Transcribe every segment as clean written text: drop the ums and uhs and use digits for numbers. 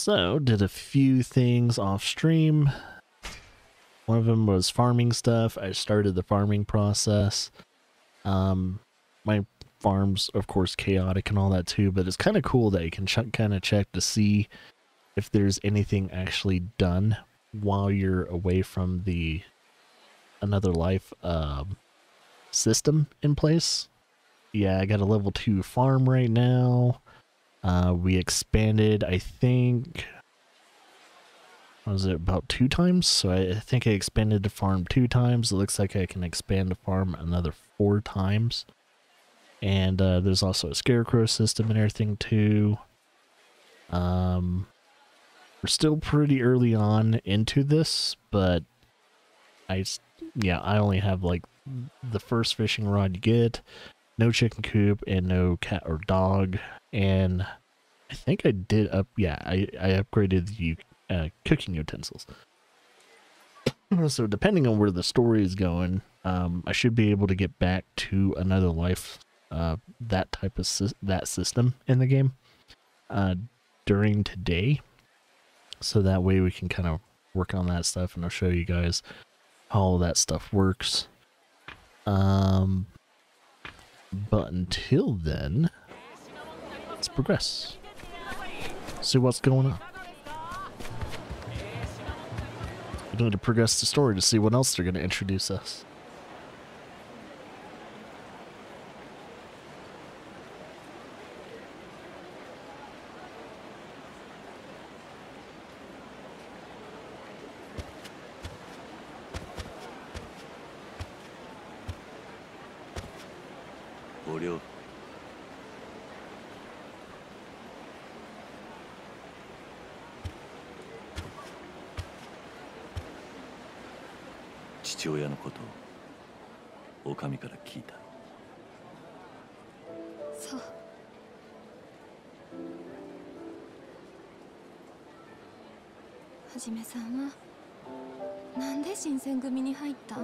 So, did a few things off stream. One of them was farming stuff. I started the farming process. My farm's, of course, chaotic and all that too, but it's kind of cool that you can kind of check to see if there's anything actually done while you're away from the another life system in place. Yeah, I got a level 2 farm right now. We expanded, I think, was it about 2 times? So I think I expanded the farm 2 times. It looks like I can expand the farm another 4 times. And there's also a scarecrow system and everything too. We're still pretty early on into this, but I only have like the first fishing rod you get, no chicken coop, and no cat or dog. And I think I did I upgraded the cooking utensils. So depending on where the story is going, I should be able to get back to another life, that type of that system in the game during today. So that way we can kind of work on that stuff, and I'll show you guys how all that stuff works. But until then, let's progress. See what's going on. We need to progress the story to see what else they're going to introduce us.はじめさんはなんで新選組に入ったん？お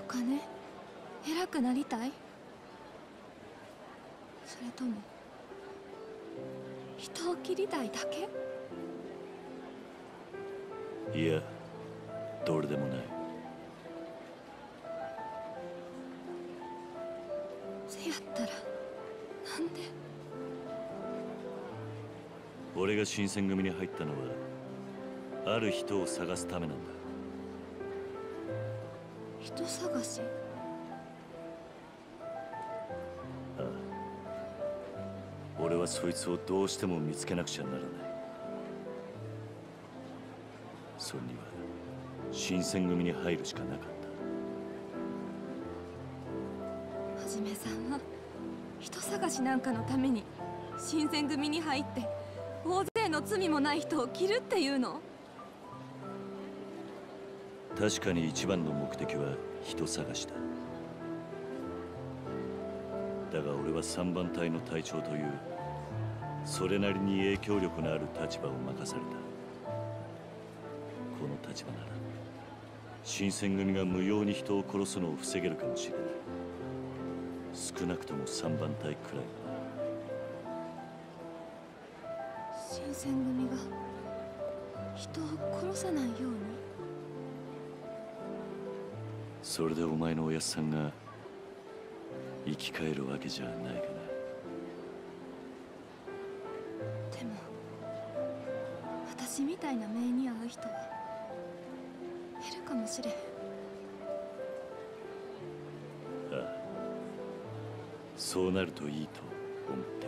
金偉くなりたい？それとも人を切りたいだけ？いや、どれでもない。せやったらなんで？俺が新選組に入ったのはある人を探すためなんだ。人探し？ああ、俺はそいつをどうしても見つけなくちゃならない。それには新選組に入るしかなかった。はじめさんは人探しなんかのために新選組に入って大勢の罪もない人を切るっていうの？確かに一番の目的は人探しだ。だが俺は3番隊の隊長というそれなりに影響力のある立場を任された。この立場なら新選組が無用に人を殺すのを防げるかもしれない。少なくとも3番隊くらいは。新選組が人を殺さないように？それでお前のおやっさんが生き返るわけじゃないかな。でも私みたいな目に遭う人はいるかもしれへん。ああ、そうなるといいと思って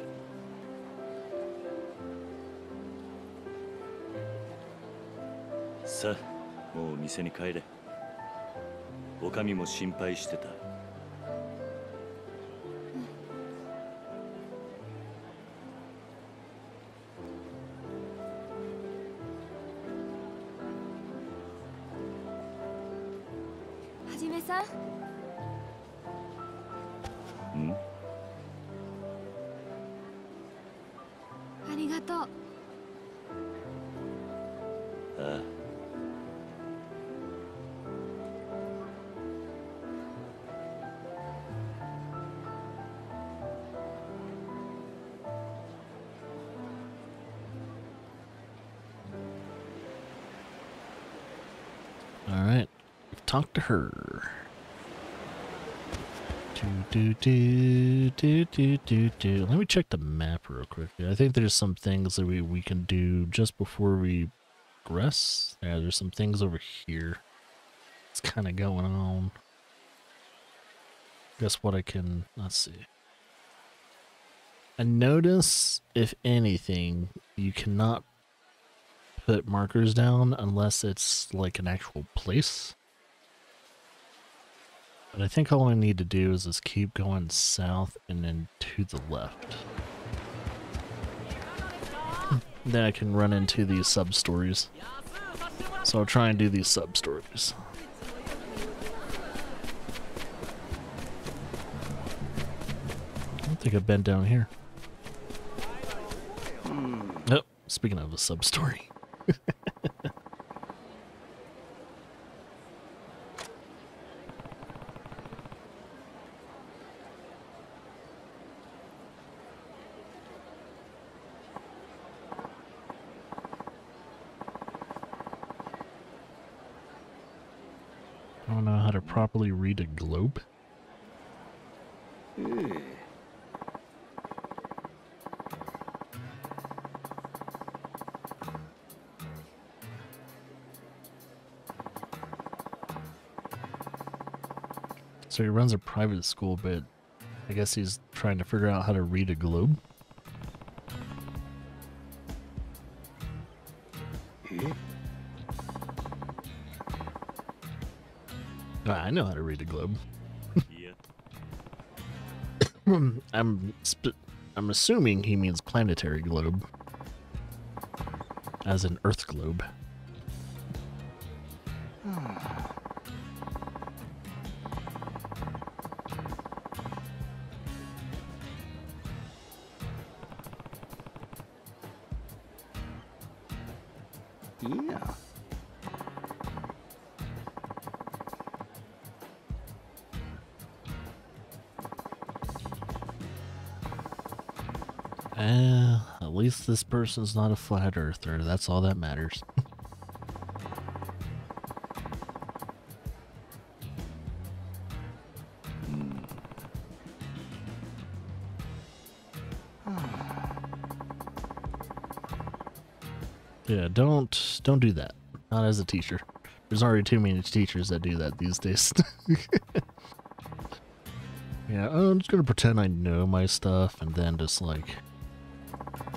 る。さあ、もう店に帰れ。おかみも心配してた。はじめさん。ん？ありがとう。ああ。talk to her. Let me check the map real quick. I think there's some things that we can do just before we progress. Yeah, there's some things over here. It's kind of going on. Guess what I can... Let's see. I notice, if anything, you cannot put markers down unless it's like an actual place. But I think all I need to do is just keep going south and then to the left. Then I can run into these sub-stories. So I'll try and do these sub-stories. I don't think I've been down here. Oh, speaking of a sub-story. I don't know how to properly read a globe. So he runs a private school, but I guess he's trying to figure out how to read a globe. I know how to read a globe. I'm assuming he means planetary globe, as in Earth globe. Yeah. At least this person's not a flat earther. That's all that matters. Yeah, don't do that. Not as a teacher. There's already too many teachers that do that these days. Yeah, I'm just gonna pretend I know my stuff and then just like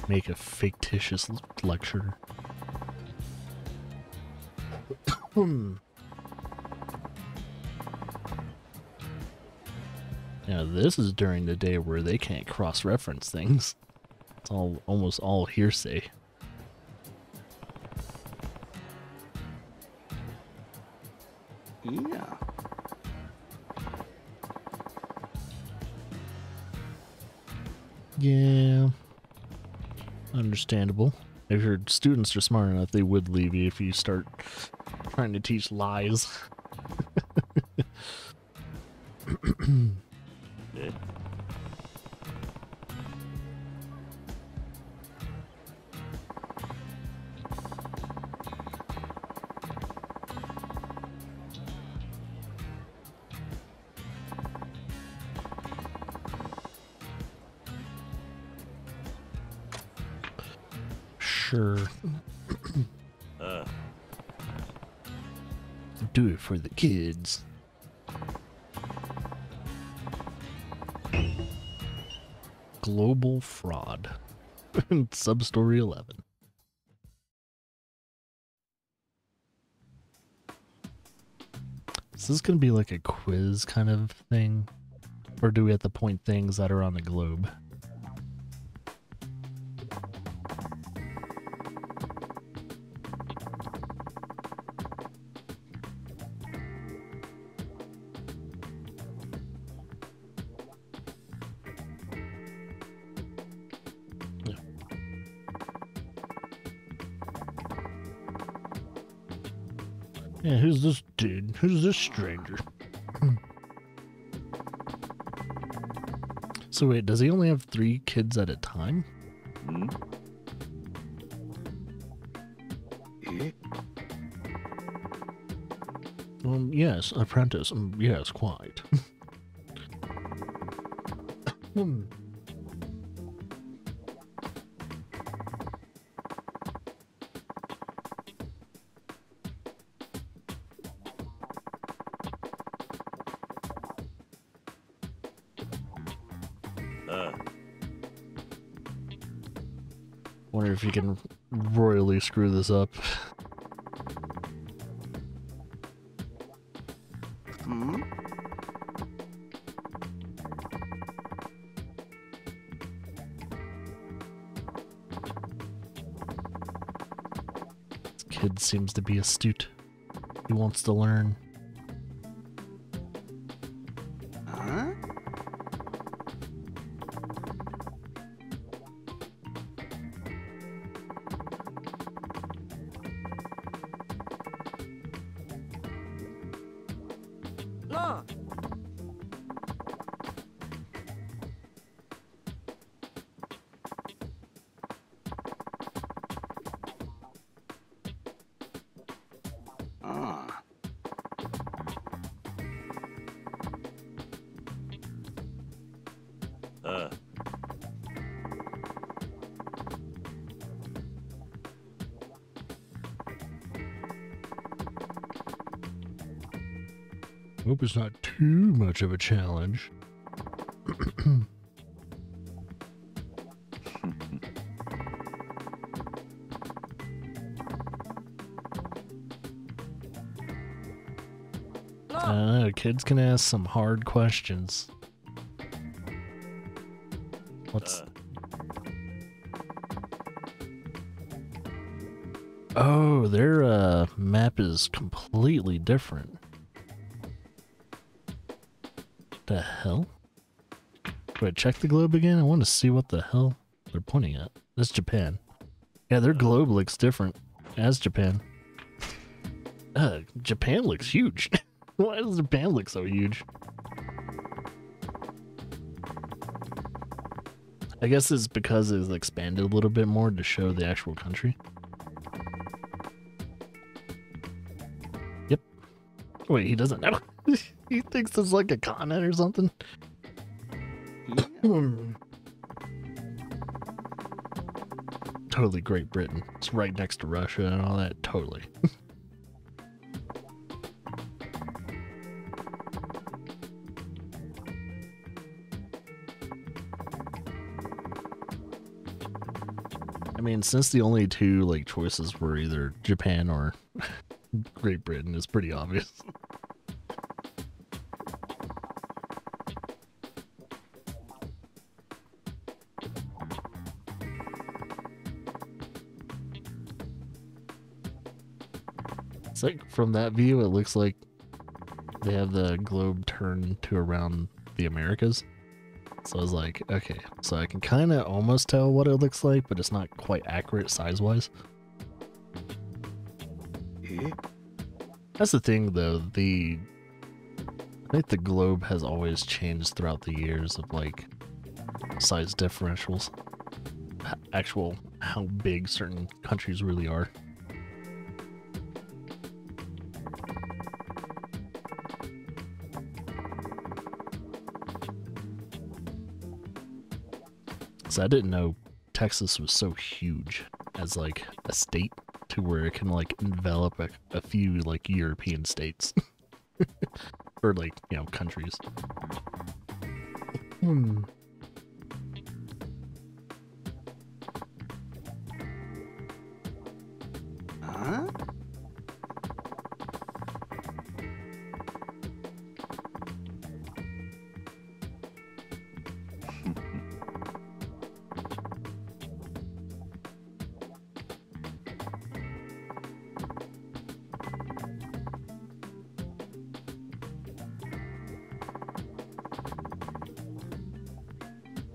make a fictitious lecture. Yeah, this is during the day where they can't cross-reference things. It's almost all hearsay. Yeah. Yeah. Understandable. If your students are smart enough, they would leave you if you start trying to teach lies. Sure. Do it for the kids. Global fraud. Substory 11. Is this going to be like a quiz kind of thing? Or do we have to point things that are on the globe? Yeah, who's this dude? Who's this stranger? So wait, does he only have 3 kids at a time? Yes, apprentice. Yes, quite. Wonder if you can royally screw this up. This kid seems to be astute. He wants to learn. Hope it's not too much of a challenge. Kids can ask some hard questions. What's... Oh, their map is completely different. The hell? Do I check the globe again? I want to see what the hell they're pointing at. That's Japan. Yeah, their globe looks different as Japan. Japan looks huge. Why does Japan look so huge? I guess it's because it's expanded a little bit more to show the actual country. Yep. Wait, he doesn't know. He thinks it's like a continent or something. Totally Great Britain. It's right next to Russia and all that. Totally. I mean, since the only two like choices were either Japan or Great Britain, it's pretty obvious. It's like from that view, it looks like they have the globe turned to around the Americas. So I was like, okay, so I can kind of almost tell what it looks like, but it's not quite accurate size-wise. That's the thing, though. I think the globe has always changed throughout the years of like size differentials. Actual how big certain countries really are. So I didn't know Texas was so huge as like a state to where it can like envelop a few like European states or like, you know, countries.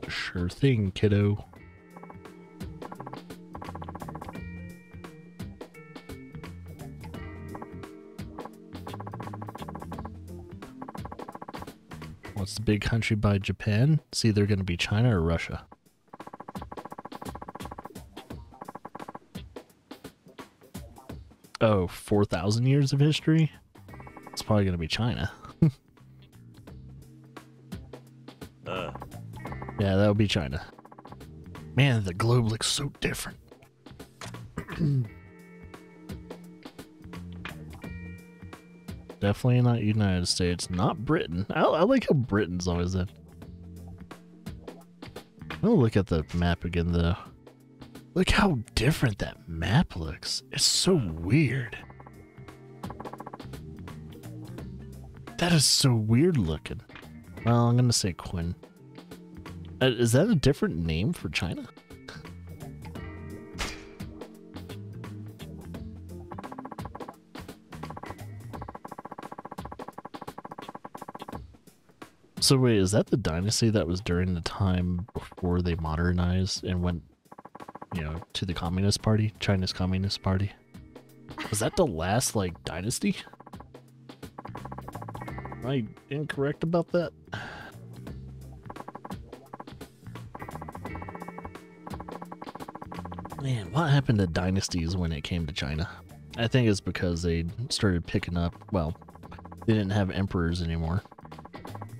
Sure thing, kiddo. What's the big country by Japan? It's either going to be China or Russia. Oh, 4,000 years of history? It's probably going to be China. Yeah, that would be China. Man, the globe looks so different. Definitely not United States, not Britain. I like how Britain's always in. I'll look at the map again, though. Look how different that map looks. It's so weird. That is so weird looking. Well, I'm gonna say Quinn. Is that a different name for China? So wait, is that the dynasty that was during the time before they modernized and went, you know, to the Communist Party, China's Communist Party? Was that the last, like, dynasty? Am I incorrect about that? Man, what happened to dynasties when it came to China? I think it's because they started picking up, well, they didn't have emperors anymore.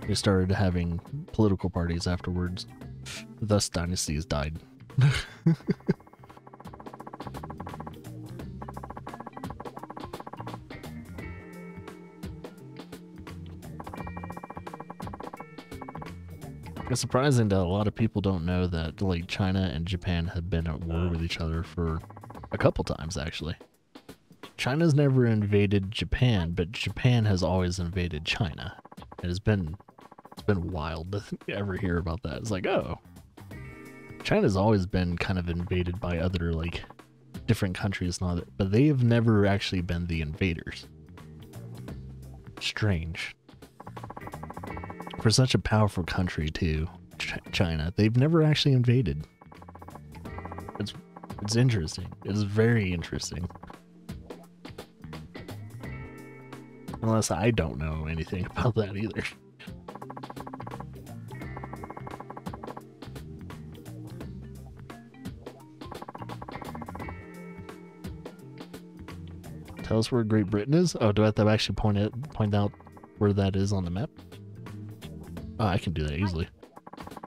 They started having political parties afterwards. Thus, dynasties died. It's surprising that a lot of people don't know that, like, China and Japan have been at war with each other for a couple times, actually. China's never invaded Japan, but Japan has always invaded China. It's been wild to ever hear about that. It's like, oh, China's always been kind of invaded by other, like, different countries and all that, but they have never actually been the invaders. Strange. For such a powerful country, too, China, they've never actually invaded. It's interesting. It's very interesting. Unless I don't know anything about that either. Tell us where Great Britain is? Oh, do I have to actually point out where that is on the map? Oh, I can do that easily.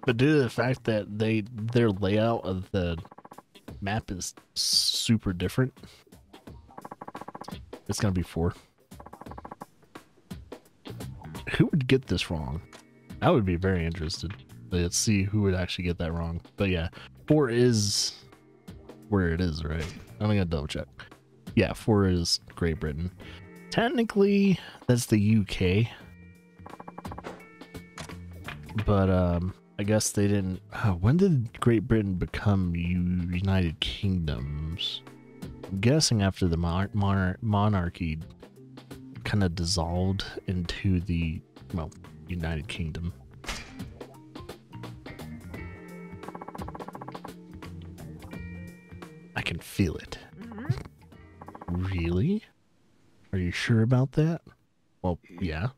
But due to the fact that their layout of the map is super different, it's gonna be 4. Who would get this wrong? I would be very interested. Let's see who would actually get that wrong. But yeah, 4 is where it is, right? I'm gonna double check. Yeah, 4 is Great Britain. Technically, that's the UK. But I guess they didn't. When did Great Britain become United Kingdoms? I'm guessing after the monarchy kind of dissolved into the, well, United Kingdom. I can feel it. Really? Are you sure about that? Well, yeah.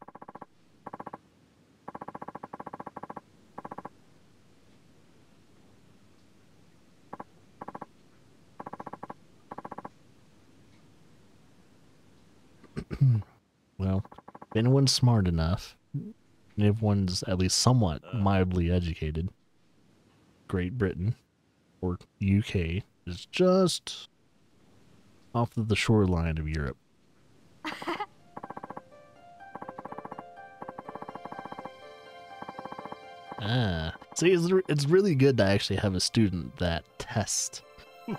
Well, if anyone's smart enough, and if one's at least somewhat mildly educated, Great Britain or UK is just off of the shoreline of Europe. See, it's really good to actually have a student that tests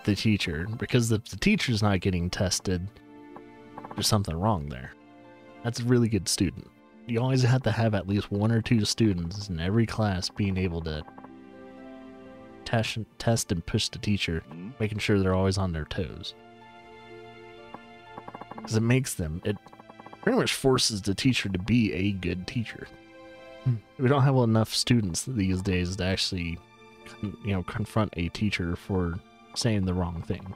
the teacher, because if the teacher's not getting tested, there's something wrong there. That's a really good student. You always have to have at least 1 or 2 students in every class being able to test and push the teacher, making sure they're always on their toes. Because it makes them, it pretty much forces the teacher to be a good teacher. We don't have enough students these days to actually, you know, confront a teacher for saying the wrong thing.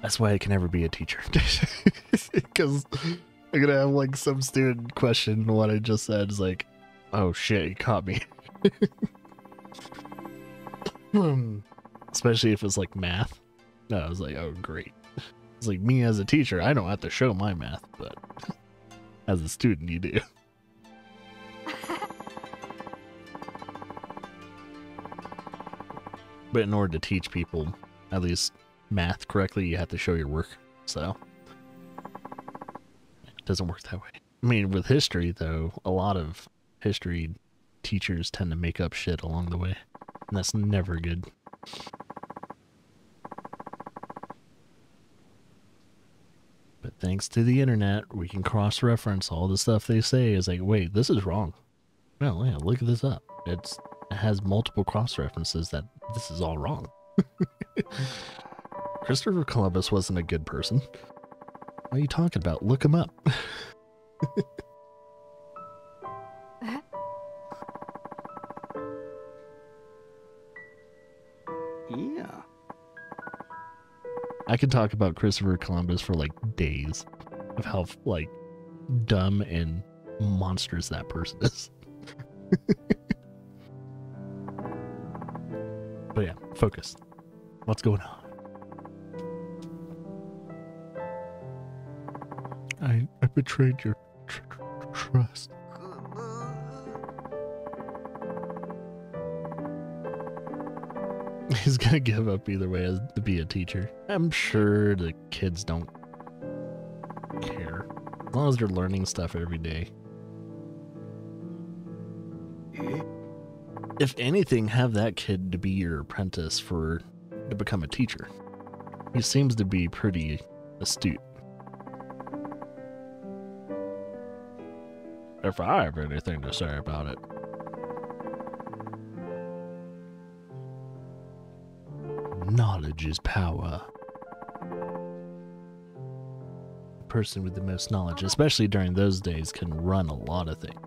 That's why I can never be a teacher. Because I'm gonna have, like, some student question what I just said. Is like, oh shit, you caught me. Especially if it's like math. No, I was like, oh, great. It's like me as a teacher, I don't have to show my math, but as a student, you do. But in order to teach people, at least math correctly, you have to show your work. So it doesn't work that way. I mean, with history, though, a lot of history teachers tend to make up shit along the way, and that's never good. But thanks to the internet, we can cross-reference all the stuff they say. Is like, wait, this is wrong. Well, yeah, look this up. It has multiple cross-references that this is all wrong. Christopher Columbus wasn't a good person. What are you talking about? Look him up. Yeah. I could talk about Christopher Columbus for like days of how like dumb and monstrous that person is. But yeah, focus. What's going on? I betrayed your trust. He's gonna give up either way as to be a teacher. I'm sure the kids don't care. As long as they're learning stuff every day. If anything, have that kid to be your apprentice to become a teacher. He seems to be pretty astute. If I have anything to say about it. Knowledge is power. The person with the most knowledge, especially during those days, can run a lot of things.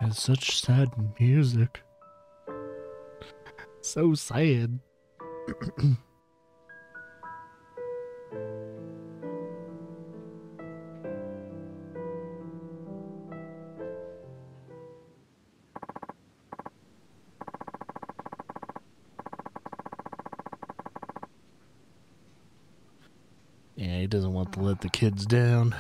It's such sad music. So sad. Yeah, he doesn't want to let the kids down.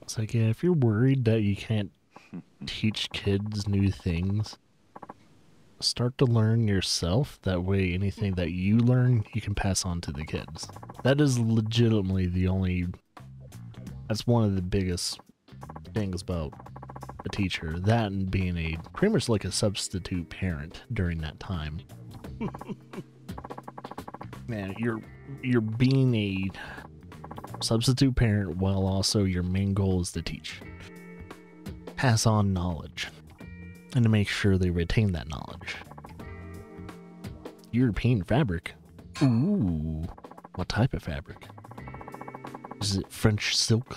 It's like, yeah, if you're worried that you can't teach kids new things, start to learn yourself. That way, anything that you learn, you can pass on to the kids. That is legitimately that's one of the biggest things about a teacher. That and being pretty much like a substitute parent during that time. Man, you're being a substitute parent while also your main goal is to teach. Pass on knowledge. And to make sure they retain that knowledge. European fabric. Ooh. What type of fabric? Is it French silk?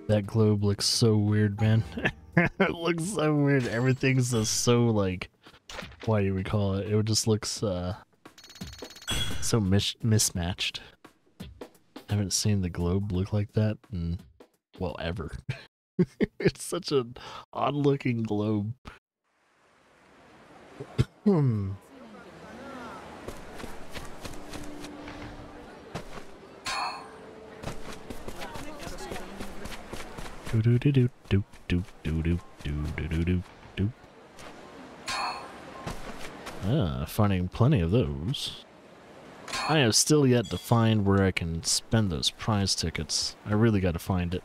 That globe looks so weird, man. It looks so weird. Everything's just so, like, what do we call it? It just looks so mismatched. I haven't seen the globe look like that in, well, ever. It's such an odd-looking globe. Do do do do do do do do do do do do. Ah, finding plenty of those. I have still yet to find where I can spend those prize tickets. I really got to find it.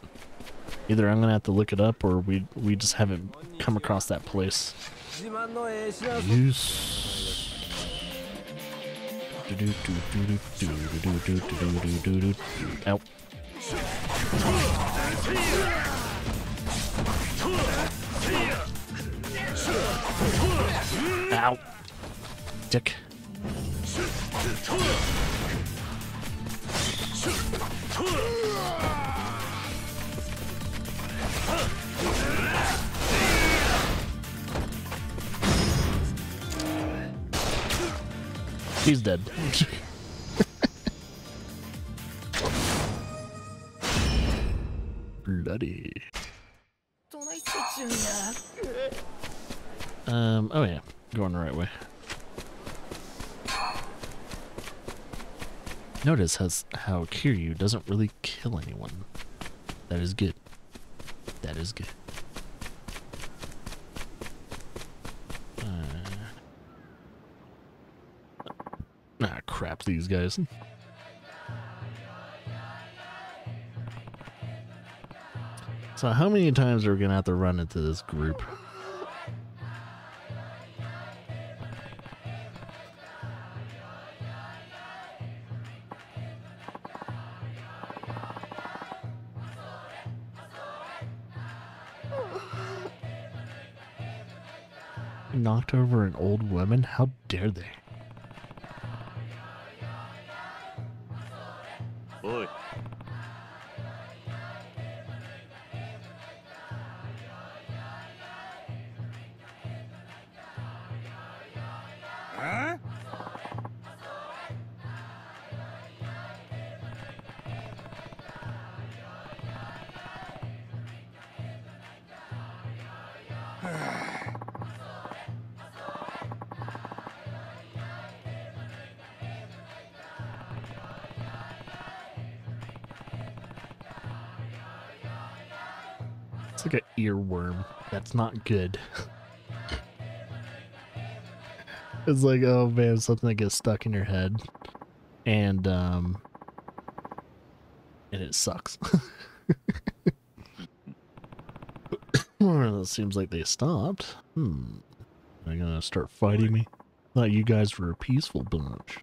Either I'm gonna have to look it up, or we just haven't come across that place. Use. Ow. Ow. Dick. He's dead. Bloody. Oh yeah, going the right way. Notice how Kiryu doesn't really kill anyone. That is good. That is good. Ah, crap, these guys. So how many times are we gonna have to run into this group? Knocked over an old woman? How dare they? Oi. Huh? It's like an earworm. That's not good. It's like, oh man, something that gets stuck in your head. And it sucks. Well, it seems like they stopped. Are they gonna start fighting me? Thought you guys were a peaceful bunch.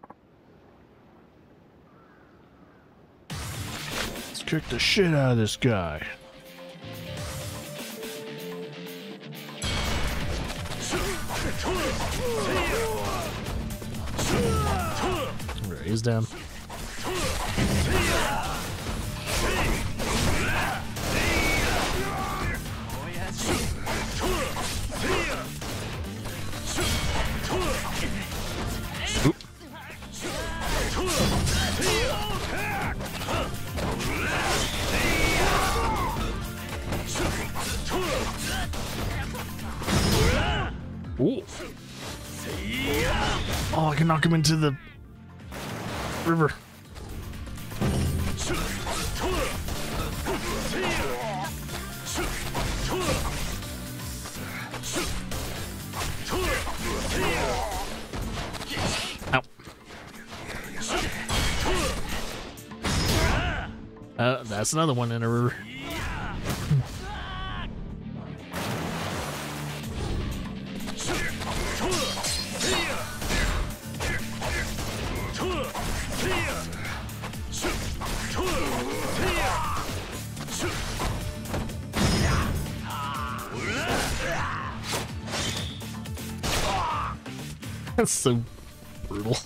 Let's kick the shit out of this guy. Right, he's down. Oop. Ooh. Oh, I can knock him into the river. Ow. That's another one in a river. That's so brutal.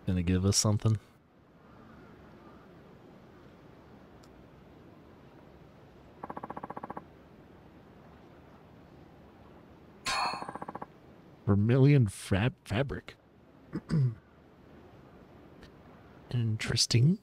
Gonna give us something? Vermilion fabric. Interesting.